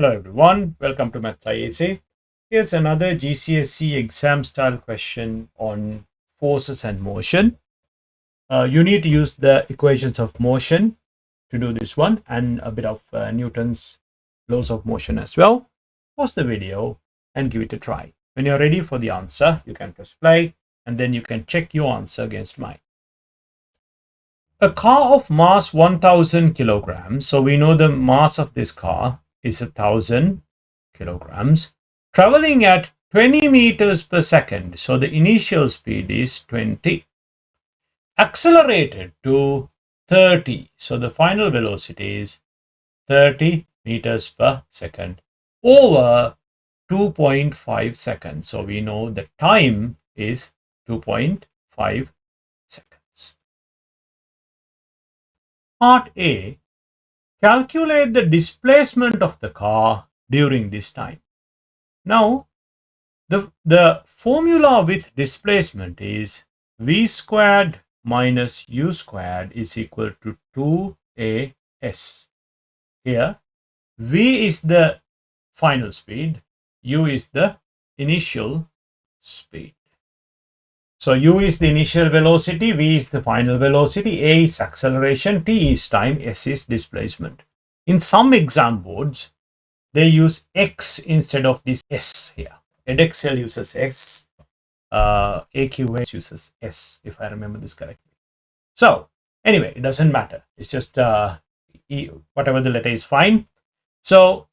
Hello everyone, welcome to Maths IAC. Here's another GCSE exam style question on forces and motion. You need to use the equations of motion to do this one and a bit of Newton's laws of motion as well. Pause the video and give it a try. When you're ready for the answer, you can press play and then you can check your answer against mine. A car of mass 1000 kilograms, so we know the mass of this car is 1000 kilograms, traveling at 20 meters per second. So the initial speed is 20. Accelerated to 30. So the final velocity is 30 meters per second over 2.5 seconds. So we know the time is 2.5 seconds. Part A. Calculate the displacement of the car during this time. Now, the formula with displacement is v squared minus u squared is equal to 2as. Here, v is the final speed, u is the initial speed. So u is the initial velocity, v is the final velocity, a is acceleration, t is time, s is displacement. In some exam boards, they use x instead of this s here. Edexcel uses x, AQS uses s, if I remember this correctly. So anyway, it doesn't matter. It's just whatever the letter is fine. So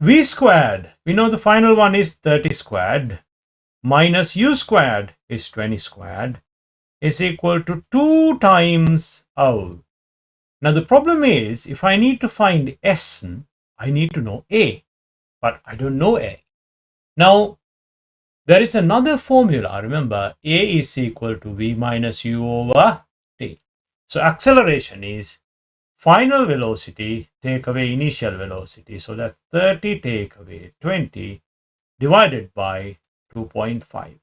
v squared, we know the final one is 30 squared. Minus u squared is 20 squared is equal to 2 times O. Now the problem is, if I need to find S, I need to know A, but I don't know A. Now there is another formula. Remember, A is equal to V minus U over T. So acceleration is final velocity take away initial velocity. So that's 30 take away 20 divided by 2.5.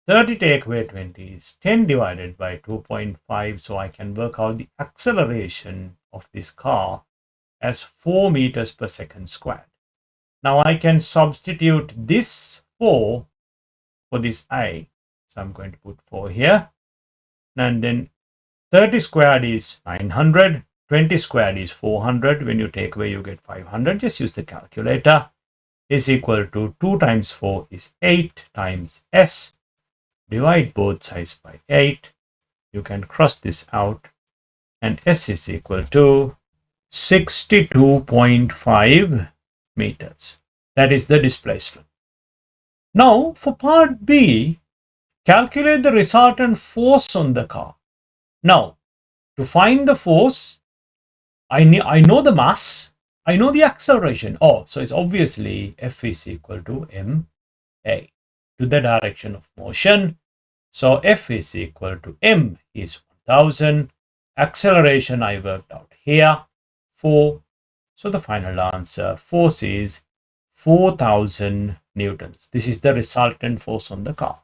30 take away 20 is 10 divided by 2.5. So I can work out the acceleration of this car as 4 meters per second squared. Now I can substitute this 4 for this I. So I'm going to put 4 here. And then 30 squared is 900. 20 squared is 400. When you take away, you get 500. Just use the calculator. Is equal to 2 times 4 is 8 times s. Divide both sides by 8. You can cross this out and s is equal to 62.5 meters. That is the displacement. Now for part B, calculate the resultant force on the car. Now to find the force, I know the mass. I know the acceleration. Oh, so it's obviously F is equal to ma to the direction of motion. So F is equal to m is 1000. Acceleration I worked out here 4. So the final answer, force is 4000 newtons. This is the resultant force on the car.